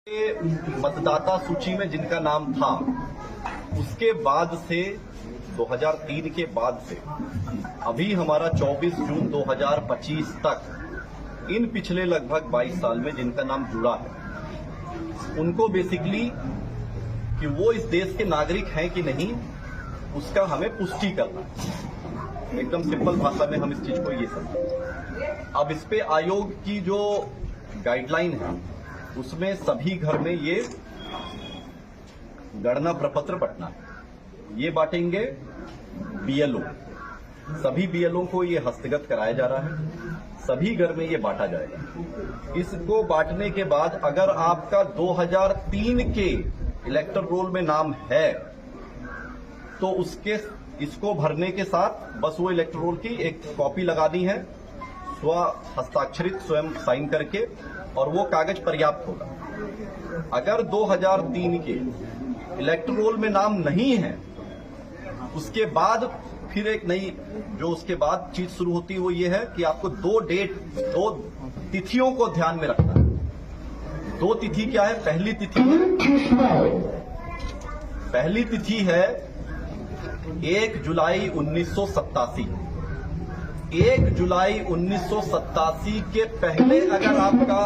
मतदाता सूची में जिनका नाम था उसके बाद से 2003 के बाद से अभी हमारा 24 जून 2025 तक इन पिछले लगभग 22 साल में जिनका नाम जुड़ा है उनको बेसिकली कि वो इस देश के नागरिक हैं कि नहीं उसका हमें पुष्टि करना है। एकदम सिंपल भाषा में हम इस चीज को ये समझें। अब इस पे आयोग की जो गाइडलाइन है उसमें सभी घर में ये गणना प्रपत्र बंटना है। ये बांटेंगे बीएलओ, सभी बीएलओ को ये हस्तगत कराया जा रहा है, सभी घर में ये बांटा जाएगा। इसको बांटने के बाद अगर आपका 2003 के इलेक्टर रोल में नाम है तो इसको भरने के साथ बस वो इलेक्टर रोल की एक कॉपी लगानी है, स्व हस्ताक्षरित स्वयं साइन करके, और वो कागज पर्याप्त होगा। अगर 2003 के इलेक्टर रोल में नाम नहीं है उसके बाद फिर एक नई जो उसके बाद चीज शुरू होती है वो ये है कि आपको दो तिथियों को ध्यान में रखना है। दो तिथि क्या है? पहली तिथि है 1 जुलाई 1987। 1 जुलाई 1987 के पहले अगर आपका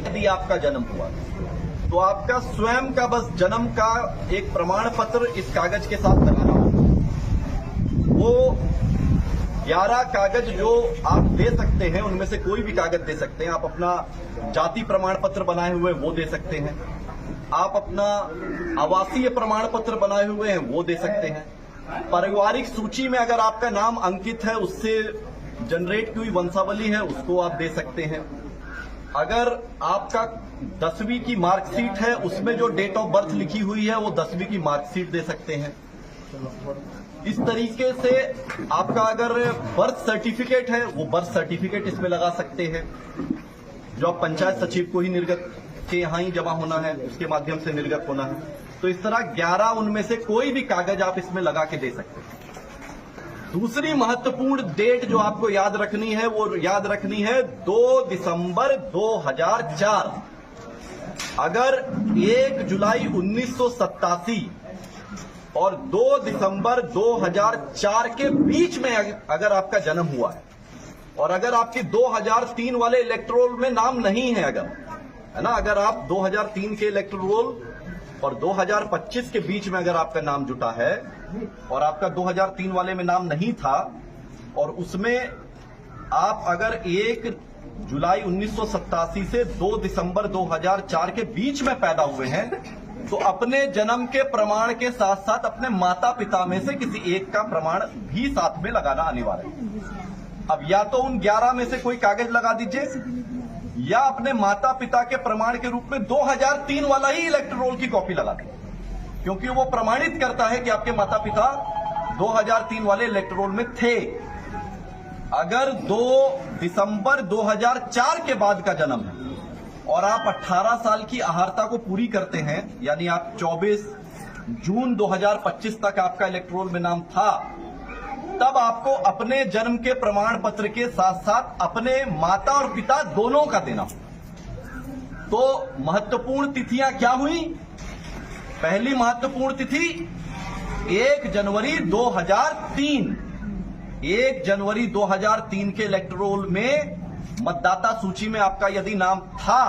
यदि आपका जन्म हुआ तो आपका स्वयं का बस जन्म का एक प्रमाण पत्र इस कागज के साथ करना होगा। वो 11 कागज जो आप दे सकते हैं उनमें से कोई भी कागज दे सकते हैं। आप अपना जाति प्रमाण पत्र बनाए हुए वो दे सकते हैं, आप अपना आवासीय प्रमाण पत्र बनाए हुए हैं वो दे सकते हैं, पारिवारिक सूची में अगर आपका नाम अंकित है उससे जनरेट की हुई वंशावली है उसको आप दे सकते हैं। अगर आपका 10वीं की मार्कशीट है उसमें जो डेट ऑफ बर्थ लिखी हुई है वो 10वीं की मार्कशीट दे सकते हैं। इस तरीके से आपका अगर बर्थ सर्टिफिकेट है वो बर्थ सर्टिफिकेट इसमें लगा सकते हैं, जो आप पंचायत सचिव को ही निर्गत के यहां ही जमा होना है उसके माध्यम से निर्गत होना है। तो इस तरह 11 उनमें से कोई भी कागज आप इसमें लगा के दे सकते हैं। दूसरी महत्वपूर्ण डेट जो आपको याद रखनी है वो याद रखनी है 2 दिसंबर 2004। अगर 1 जुलाई 1987 और 2 दिसंबर 2004 के बीच में अगर आपका जन्म हुआ है और अगर आपके 2003 वाले इलेक्टोरल में नाम नहीं है, अगर है ना, अगर आप 2003 के इलेक्टोरल और 2025 के बीच में अगर आपका नाम जुटा है और आपका 2003 वाले में नाम नहीं था और उसमें आप अगर 1 जुलाई 1987 से 2 दिसंबर 2004 के बीच में पैदा हुए हैं तो अपने जन्म के प्रमाण के साथ साथ अपने माता पिता में से किसी एक का प्रमाण भी साथ में लगाना अनिवार्य है। अब या तो उन 11 में से कोई कागज लगा दीजिए या अपने माता पिता के प्रमाण के रूप में 2003 वाला ही इलेक्टर रोल की कॉपी लगा दें, क्योंकि वो प्रमाणित करता है कि आपके माता पिता 2003 वाले इलेक्टर रोल में थे। अगर 2 दिसंबर 2004 के बाद का जन्म है और आप 18 साल की अहार्ता को पूरी करते हैं, यानी आप 24 जून 2025 तक आपका इलेक्टर रोल में नाम था, तब आपको अपने जन्म के प्रमाण पत्र के साथ साथ अपने माता और पिता दोनों का देना होगा। तो महत्वपूर्ण तिथियां क्या हुई? पहली महत्वपूर्ण तिथि 1 जनवरी 2003। 1 जनवरी 2003 के इलेक्टर रोल में मतदाता सूची में आपका यदि नाम था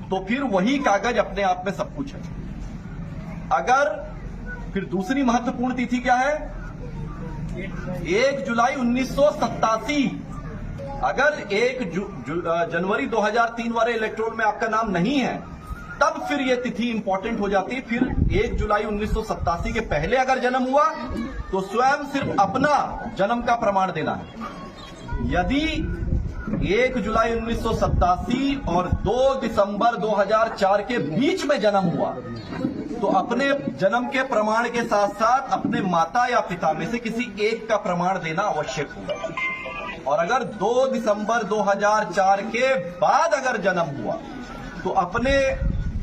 तो फिर वही कागज अपने आप में सब कुछ है। अगर फिर दूसरी महत्वपूर्ण तिथि क्या है? 1 जुलाई 1987। अगर 1 जनवरी 2003 वाले इलेक्टोरल में आपका नाम नहीं है तब फिर यह तिथि इंपॉर्टेंट हो जाती है। फिर 1 जुलाई 1987 के पहले अगर जन्म हुआ तो स्वयं सिर्फ अपना जन्म का प्रमाण देना है। यदि 1 जुलाई 1987 और 2 दिसंबर 2004 के बीच में जन्म हुआ तो अपने जन्म के प्रमाण के साथ साथ अपने माता या पिता में से किसी एक का प्रमाण देना आवश्यक होगा। और अगर 2 दिसंबर 2004 के बाद अगर जन्म हुआ तो अपने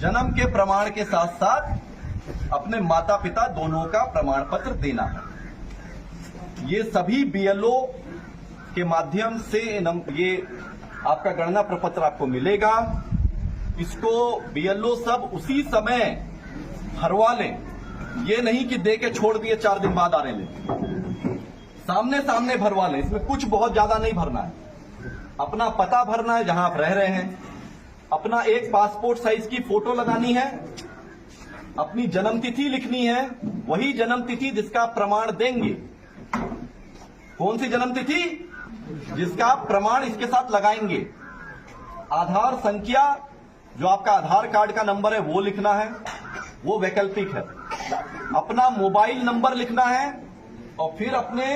जन्म के प्रमाण के साथ साथ अपने माता पिता दोनों का प्रमाण पत्र देना है। ये सभी बीएलओ के माध्यम से ये आपका गणना प्रपत्र आपको मिलेगा। इसको बीएलओ सब उसी समय भरवा लें, ये नहीं कि दे के छोड़ दिए 4 दिन बाद आ रहे लें, सामने सामने भरवा लें। इसमें कुछ बहुत ज्यादा नहीं भरना है, अपना पता भरना है जहां आप रह रहे हैं, अपना एक पासपोर्ट साइज की फोटो लगानी है, अपनी जन्मतिथि लिखनी है, वही जन्मतिथि जिसका आप प्रमाण देंगे। कौन सी जन्मतिथि? जिसका आप प्रमाण इसके साथ लगाएंगे। आधार संख्या, जो आपका आधार कार्ड का नंबर है वो लिखना है, वो वैकल्पिक है। अपना मोबाइल नंबर लिखना है और फिर अपने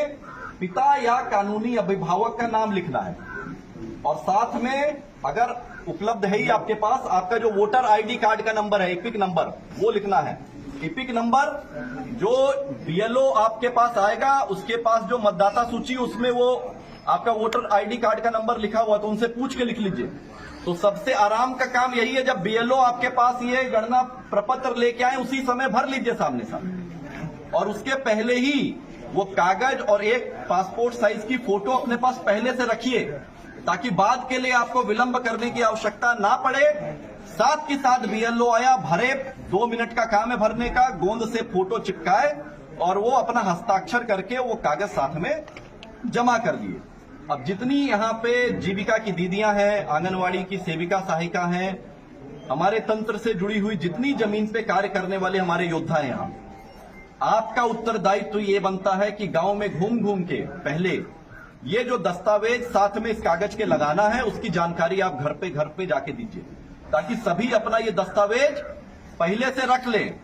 पिता या कानूनी अभिभावक का नाम लिखना है। और साथ में अगर उपलब्ध है ही आपके पास, आपका जो वोटर आईडी कार्ड का नंबर है, एपिक नंबर, वो लिखना है। एपिक नंबर जो बीएलओ आपके पास आएगा, उसके पास जो मतदाता सूची उसमें वो आपका वोटर आईडी कार्ड का नंबर लिखा हुआ, तो उनसे पूछ के लिख लीजिए। तो सबसे आराम का काम यही है, जब बीएलओ आपके पास ये गणना प्रपत्र लेके आए उसी समय भर लीजिए सामने सामने। और उसके पहले ही वो कागज और एक पासपोर्ट साइज की फोटो अपने पास पहले से रखिए, ताकि बाद के लिए आपको विलंब करने की आवश्यकता ना पड़े। साथ के साथ बीएलओ आया, भरे, 2 मिनट का काम है भरने का, गोंद से फोटो चिपकाए और वो अपना हस्ताक्षर करके वो कागज साथ में जमा कर दिए। अब जितनी यहाँ पे जीविका की दीदियां हैं, आंगनवाड़ी की सेविका सहायिका हैं, हमारे तंत्र से जुड़ी हुई जितनी जमीन पे कार्य करने वाले हमारे योद्धा हैं, यहाँ आपका उत्तरदायित्व ये बनता है कि गांव में घूम घूम के पहले ये जो दस्तावेज साथ में इस कागज के लगाना है, उसकी जानकारी आप घर पे जाके दीजिए, ताकि सभी अपना ये दस्तावेज पहले से रख लें।